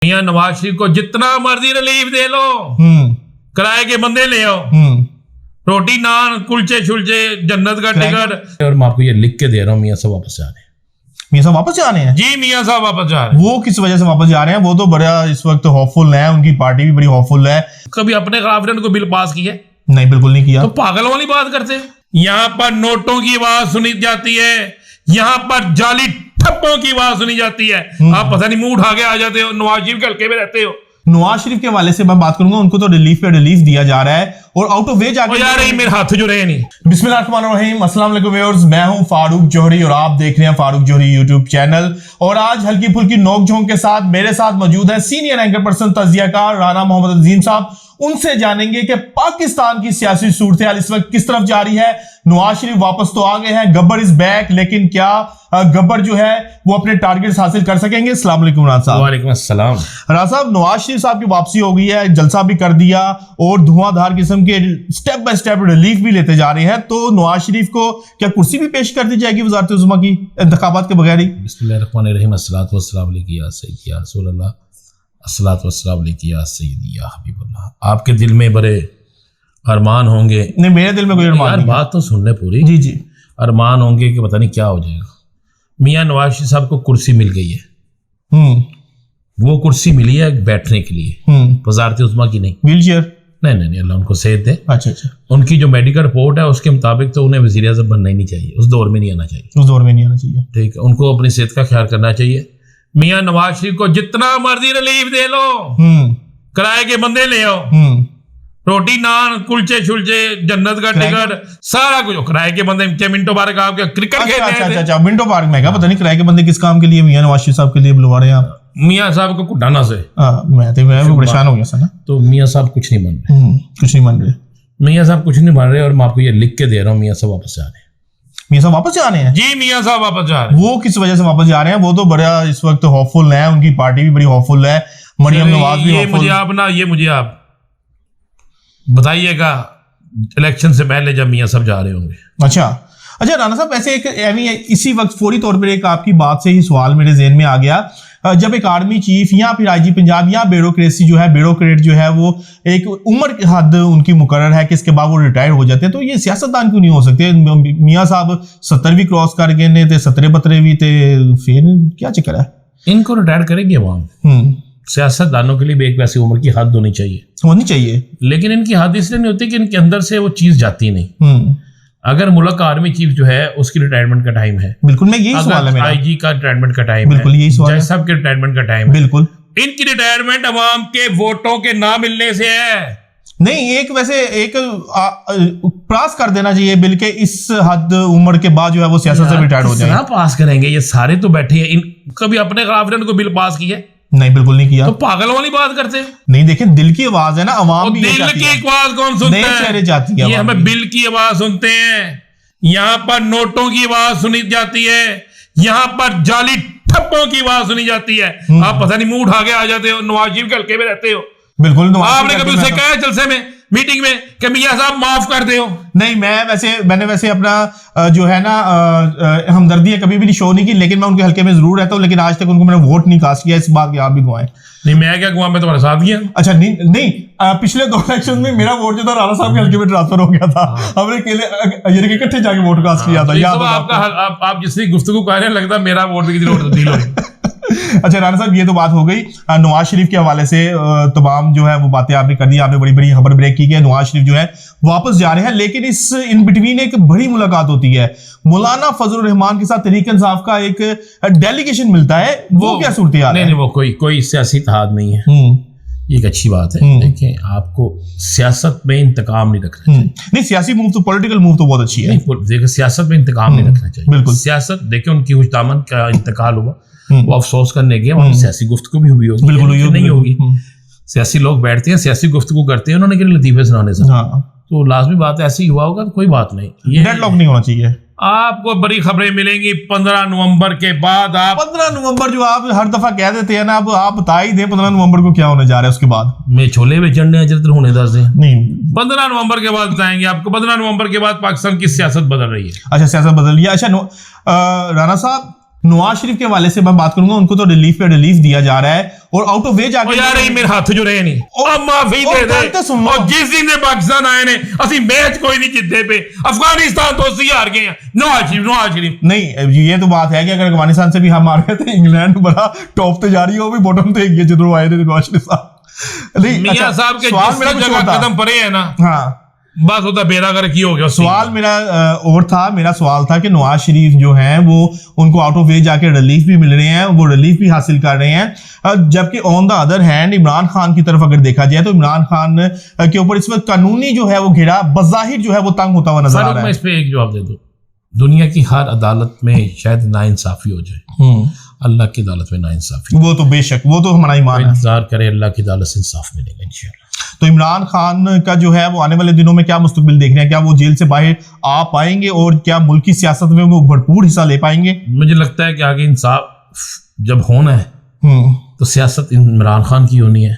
मियां नवाज शरीफ को जितना मर्जी रिलीफ दे लो, किराए के बंदे ले आओ, रोटी नान कुलचे शुलचे जन्नत का टिकट। और मैं आपको ये लिख के दे रहा हूँ, मियां साहब वापस जा रहे हैं। मियां साहब वापस जा रहे हैं? जी मियां साहब वापस जा रहे हैं। वो किस वजह से वापस जा रहे हैं? वो तो बड़ा इस वक्त होपफुल है, उनकी पार्टी भी बड़ी होपफुल है। कभी अपने खिलाफ इन्होंने कोई बिल पास किया? नहीं, बिल्कुल नहीं किया। तो पागल वाली बात करते हैं। यहाँ पर नोटों की आवाज सुनी जाती है, यहाँ पर जाली ठप्पों की आवाज सुनी जाती है। आप पता नहीं मुंह उठा के आ जाते हो, नवाज शरीफ के हल्के में रहते हो। नवाज शरीफ के हवाले से मैं बात करूंगा, उनको तो रिलीफ पे रिलीफ दिया जा रहा है और आउट ऑफ वे जाके यार मेरे हाथ जो रहे नहीं। बिस्मिल्लाहिर्रहमानिर्रहीम, अस्सलाम वालेकुम व्यूअर्स, मैं हूं फारूक जौहरी और आप देख रहे हैं फारूक जौहरी यूट्यूब चैनल। और आज हल्की फुल्की नोक झोंक के साथ मेरे साथ मौजूद है सीनियर एंकर पर्सन तजियाकार राना मोहम्मद अजीम साहब। उनसे जानेंगे कि पाकिस्तान की सियासी सूरत हाल इस वक्त किस तरफ जा रही है। नवाज शरीफ वापस तो आ गए हैं, गब्बर इज बैक, लेकिन क्या गब्बर जो है वो अपने टारगेट्स हासिल कर सकेंगे? अस्सलाम वालेकुम राज साहब। वालेकुम अस्सलाम। राज साहब, नवाज शरीफ साहब की वापसी हो गई है, जलसा भी कर दिया और धुआंधार किस्म के स्टेप बाय स्टेप रिलीफ भी लेते जा रहे हैं। तो नवाज शरीफ को क्या कुर्सी भी पेश कर दी जाएगी वज़ारत उज़्मा की इंतखाबात के बगैर ही? बिस्मिल्लाहिर्रहमानिर्रहीम, अस्सलातु वस्सलाम अलैका या सय्यदी या रसूलल्लाह, अस्सलातु वस्सलाम अलैका या सय्यदी या हबीबल्लाह। आपके दिल में बड़े अरमान होंगे। नहीं, मेरे दिल में कोई अरमान नहीं। बात तो सुन ले पूरी। जी जी। अरमान होंगे कि पता नहीं क्या हो जाएगा। मियां नवाज शरीफ साहब को कुर्सी मिल गई है। वो कुर्सी मिली है बैठने के लिए, वज़ारत उज़्मा की नहीं। Wheel chair? नहीं, अल्लाह उनको सेहत दे। अच्छा। उनकी जो मेडिकल रिपोर्ट है उसके मुताबिक तो उन्हें वज़ीर आज़म बनना ही नहीं चाहिए, उस दौर में नहीं आना चाहिए। उस दौर में नहीं आना चाहिए, ठीक है। उनको अपनी सेहत का ख्याल करना चाहिए। मियां नवाज शरीफ को जितना मर्जी रिलीफ दे लो, किराए के बंदे ले आओ, रोटी नान कुलचे शुलचे जन्नत का टिकट सारा कुछ। किराए के बंदे मिंटो पार्क आपके क्रिकेट खेलते हैं। अच्छा, मिंटो पार्क में क्या? पता नहीं किराए के बंदे किस काम के लिए मियां नवाज शरीफ साहब के लिए बुलवा रहे हैं आप? मियां साहब को कुटाना से मैं भी परेशान हो गया था ना। तो मियां साहब कुछ नहीं बन रहे, कुछ नहीं बन रहे। मियां साहब कुछ नहीं बन रहे और मैं आपको ये लिख के दे रहा हूँ, मियां साहब वापस जा रहे हैं। मियां साहब वापस जा रहे हैं? जी मियां साहब वापस जा रहे हैं। वो किस वजह से वापस जा रहे हैं? वो तो बड़ा इस वक्त होपफुल है, उनकी पार्टी भी बड़ी होपफुल है, मरियम नवाज भी होपफुल। ये मुझे आप बताइएगा इलेक्शन से पहले जब मियां साहब जा रहे होंगे। अच्छा राना साहब, ऐसे एक इसी वक्त फौरी तौर पर एक आपकी बात से ही सवाल मेरे ज़हन में आ गया। जब एक आर्मी चीफ या फिर आईजी पंजाब या ब्यूरोक्रेसी जो है, ब्यूरोक्रेट जो है, वो एक उम्र की हद उनकी मुकर्रर है कि इसके बाद वो रिटायर हो जाते हैं, तो ये सियासतदान क्यों नहीं हो सकते? मियां साहब 70 भी क्रॉस कर गए ने, 17-12 भी थे, फिर क्या चक्कर है? इनको रिटायर करेंगे अवाम। सियासतदानों के लिए भी एक वैसी उम्र की हद होनी चाहिए, लेकिन इनकी हद इसलिए नहीं होती कि इनके अंदर से वो चीज जाती नहीं। अगर मुल्क का आर्मी चीफ जो है उसकी रिटायरमेंट का टाइम है, बिल्कुल, मैं यही सवाल है मेरा। आईजी का रिटायरमेंट का टाइम है, बिल्कुल यही सवाल है। जज साहब के रिटायरमेंट का टाइम है, बिल्कुल। इनकी रिटायरमेंट अवाम के वोटों के ना मिलने से है। नहीं, एक पास कर देना चाहिए बिल के इस हद उम्र के बाद जो है वो सियासत से रिटायर हो जाए। पास करेंगे? ये सारे तो बैठे हैं, कभी अपने खिलाफ इन्होंने कोई बिल पास किया? नहीं, बिल्कुल नहीं किया। तो पागल वाली बात करते हैं। नहीं, देखिए दिल की आवाज है ना, अवाम भी दिल की आवाज कौन सुनता है? चाहती है ये हमें बिल की आवाज सुनते हैं। यहाँ पर नोटों की आवाज सुनी जाती है, यहाँ पर जाली ठप्पों की आवाज सुनी जाती है। आप पता नहीं मुंह उठा के आ जाते हो, नवाज शरीफ के हल्के में रहते हो। बिल्कुल। आपने कभी उससे कहा जलसे में, मीटिंग में कि मियां साहब माफ कर दे हो? नहीं, मैंने वैसे अपना जो है ना हमदर्दी कभी भी शो नहीं की, लेकिन मैं उनके हल्के में जरूर रहता हूँ, लेकिन आज तक उनको मैंने वोट नहीं कास्ट किया। इस बात के आप भी गवाएं। नहीं, मैं क्या गवा, मैं तुम्हारे साथ गया। अच्छा, नहीं, पिछले 2 इलेक्शन में मेरा वोट जो था राणा साहब के हल्के में ट्रांसफर हो गया था। हमने अकेले इकट्ठे जाके वोट कास्ट किया था। आप जिसकी गुफ्तगू कर रहे हैं, लगता है मेरा वोट भी किसी तब्दील हो रही। अच्छा राणा साहब, ये तो बात हो गई नवाज शरीफ के हवाले से। तमाम जो है वो बातें आपने कर दी, आपने बड़ी बड़ी खबर ब्रेक की है। नवाज शरीफ जो है वापस जा रहे हैं, लेकिन इस इन बिटवीन एक बड़ी मुलाकात होती है। मौलाना फजलुर रहमान के साथ तहरीक इंसाफ का एक डेलीगेशन मिलता है। वो क्या सूरत हाल है? नहीं, वो कोई सियासी इत्तेहाद नहीं है। ये एक अच्छी बात है। देखें, आपको सियासत में इंतकाम नहीं रखना चाहिए। नहीं, सियासी मूव तो, पॉलिटिकल मूव तो बहुत अच्छी है। देखिए, सियासत में इंतकाम नहीं रखना चाहिए। बिल्कुल। सियासत देखें, उनकी हुजदामन का इंतकाल हुआ, वो अफसोस करने गए, वहां सियासी गुफ्तगू भी हुई होगी। बिल्कुल नहीं होगी। सियासी लोग बैठते हैं, सियासी गुफ्तगू करते हैं, उन्होंने के लिए लतीफे सुनाने से। तो लाजमी बात ऐसी हुआ होगा, तो कोई बात नहीं। डेडलॉक नहीं होना चाहिए। आपको बड़ी खबरें मिलेंगी 15 नवंबर के बाद। 15 नवंबर जो आप हर दफा कह देते हैं ना, अब आप बता ही दें 15 नवंबर को क्या होने जा रहा है उसके बाद। मैं छोले बेचने अजरत होने दस दें। नहीं, 15 नवंबर के बाद बताएंगे आपको। 15 नवंबर के बाद पाकिस्तान की सियासत बदल रही है। अच्छा, सियासत बदल रही है। अच्छा राणा साहब, नवाज शरीफ के हवाले से मैं बात करूंगा, उनको तो रिलीफ पे रिलीफ दिया जा रहा है और आउट ऑफ वे जाके यार ये मेरे हाथ जो रहे नहीं और माफी दे दे। और जिस दिन से पाकिस्तान आए ने असि मैच कोई नहीं जीते पे, अफगानिस्तान तो असि हार गए हैं। नवाज शरीफ नहीं, ये तो बात है कि अगर अफगानिस्तान से भी हम हार गए तो इंग्लैंड बड़ा टॉप पे जा रही है, वो भी बॉटम पे है जो आए थे नवाज शरीफ साहब। मियां साहब के जिस जगह कदम पड़े हैं ना, हाँ बस होता बेरा कर की हो गया। सवाल मेरा मेरा सवाल था कि नवाज शरीफ जो हैं वो उनको आउट ऑफ वे जाके रिलीफ भी मिल रहे हैं, वो रिलीफ भी हासिल कर रहे हैं, जबकि on the other hand Imran Khan की तरफ अगर देखा जाए तो इमरान खान के ऊपर इस वक्त कानूनी जो है वो घेरा बज़ाहिर जो है वो तंग होता हुआ नजर आ रहा है। मैं इस पे एक जवाब दे दूं, दुनिया की हर अदालत में शायद नाइंसाफी हो जाए, अल्लाह की अदालत में नाइंसाफी वो तो बेशक, वो तो हमारा ईमान है। इंतजार करें, अल्लाह की अदालत से इंसाफ मिलेगा इंशाल्लाह। तो इमरान खान का जो है वो आने वाले दिनों में क्या मुस्तकबिल देख रहे हैं? क्या वो जेल से बाहर आ पाएंगे और क्या मुल्की सियासत में वो भरपूर हिस्सा ले पाएंगे? मुझे लगता है कि आगे इंसाफ जब होना है तो सियासत इमरान खान की होनी है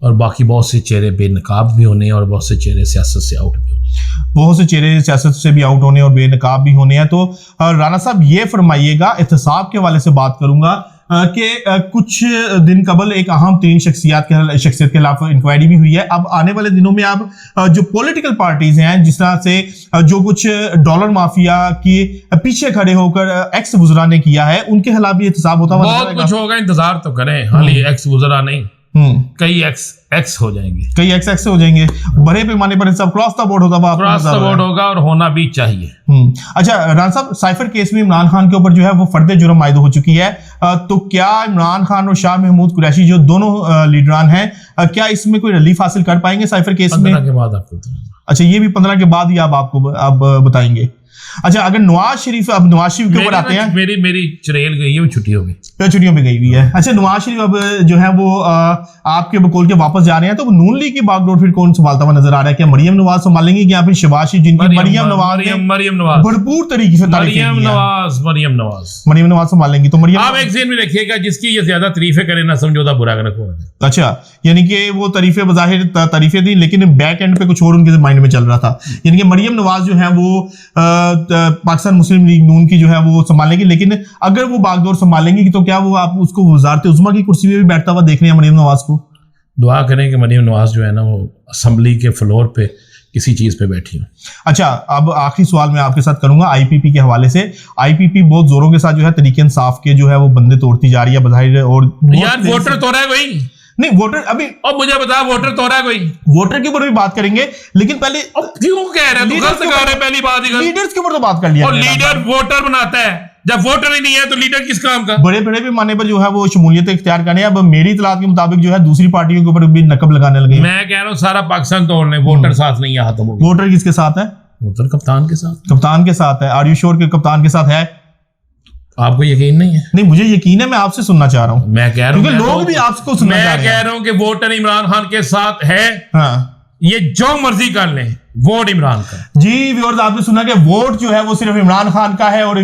और बाकी बहुत से चेहरे बेनकाब भी होने हैं और बहुत से चेहरे सियासत से आउट भी होने हैं। बहुत से चेहरे सियासत से भी आउट होने और बेनकाब भी होने हैं। तो राना साहब ये फरमाइएगा, एहतसाब के हवाले से बात करूंगा कि कुछ दिन कबल एक अहम तीन शख्सियत के खिलाफ इंक्वायरी भी हुई है। अब आने वाले दिनों में अब जो पॉलिटिकल पार्टीज हैं, जिस तरह से जो कुछ डॉलर माफिया के पीछे खड़े होकर एक्स वुज़रा ने किया है, उनके खिलाफ भी एहतसाब होता हुआ बहुत कुछ होगा, इंतजार तो करें। हाल एक्स वुज़रा नहीं, कई एक्स हो जाएंगे, कई एक्स हो जाएंगे, बड़े पैमाने पर सब क्रॉस द बोर्ड होगा और होना भी चाहिए। अच्छा राना साहब, साइफर केस में इमरान खान के ऊपर जो है वो फर्द जुर्म आयद हो चुकी है, तो क्या इमरान खान और शाह महमूद कुरैशी जो दोनों लीडरान हैं, क्या इसमें कोई रिलीफ हासिल कर पाएंगे साइफर केस में? 15 के बाद आपको। अच्छा, ये भी 15 के बाद ही आप बताएंगे। अच्छा, अगर नवाज शरीफ के ऊपर आते हैं, मेरी चुड़ैल गई है, वो छुट्टी हो गई, छुट्टियों पे गई हुई है। अच्छा, नवाज शरीफ अब जो है वो आपके बकौल के वापस जा रहे हैं, तो नून लीग की बागडोर फिर कौन संभालता हुआ नजर आ रहा है? क्या मरियम नवाज संभालेंगे कि यहाँ पे शहबाज शरीफ, जिनकी मरियम नवाज भरपूर तरीके से मरियम नवाज संभालेंगी? तो मरियम आप एक ज़हन में रखिएगा, जिसकी ये ज्यादा तारीफें करे ना समझौता बुरा कर रखो। अच्छा, यानी कि वो तारीफें बज़ाहिर तारीफें थी, लेकिन बैक एंड पे कुछ और उनके माइंड में चल रहा था। यानी कि मरियम नवाज जो है वो पाकिस्तान मुस्लिम लीग नून की जो है वो संभालेंगी, लेकिन अगर वो बागडोर संभालेंगी तो क्या वो आप उसको वज़ारत उज़्मा की कुर्सी में भी बैठता हुआ देख रहे हैं मरियम नवाज को? दुआ करें कि मरियम नवाज जो है ना वो असेंबली के फ्लोर पे किसी चीज पे बैठी हो। अच्छा, अब आखिरी सवाल मैं आपके साथ करूंगा आईपीपी के हवाले से। आईपीपी बहुत जोरों के साथ जो है तरीके इंसाफ के जो है वो बंदे तोड़ती जा रही है बज़ाहिर, और यार वोटर तोड़ा है कोई नहीं, वोटर अभी अब मुझे बता, वोटर तोड़ा है कोई? वोटर के ऊपर भी बात करेंगे, लेकिन पहले क्यों कह रहे हैं? गलत कह रहे हैं, पहली बात ही लीडर्स के ऊपर तो बात कर लिया। और लीडर वोटर बनाता है, जब वोटर ही नहीं है तो लीडर किस काम का? बड़े बड़े पैमाने पर जो है वो शमूलियत इख्तियार करने। अब मेरी इतलात के मुताबिक जो है दूसरी पार्टियों के ऊपर भी नकब लगाने लगे। मैं कह रहा हूँ सारा पाकिस्तान तोड़ने, वोटर साथ नहीं है। हाथों वोटर किसके साथ है? वोटर कप्तान के साथ। कप्तान के साथ है? आर यू श्योर के कप्तान के साथ है? आपको यकीन नहीं है? नहीं, मुझे यकीन है, मैं आपसे सुनना चाह रहा हूँ। मैं कह रहा हूँ क्योंकि लोग भी आपको सुनना चाह रहे हैं। मैं कह रहा हूँ कि वोटर इमरान खान के साथ है। हाँ, ये जो मर्जी कर लें, वोट इमरान का। जी व्यूअर्स, आपने सुना कि वोट जो है वो सिर्फ इमरान खान का है। और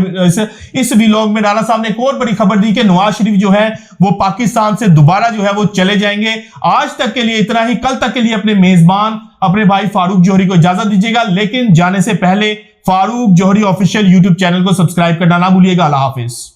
इस व्लॉग में राना साहब ने एक और बड़ी खबर दी कि नवाज शरीफ जो है वो पाकिस्तान से दोबारा जो है वो चले जाएंगे। आज तक के लिए इतना ही, कल तक के लिए अपने मेजबान अपने भाई फारूक जौहरी को इजाजत दीजिएगा, लेकिन जाने से पहले फारूक जौहरी ऑफिशियल यूट्यूब चैनल को सब्सक्राइब करना ना भूलिएगा। अल्लाह हाफिज।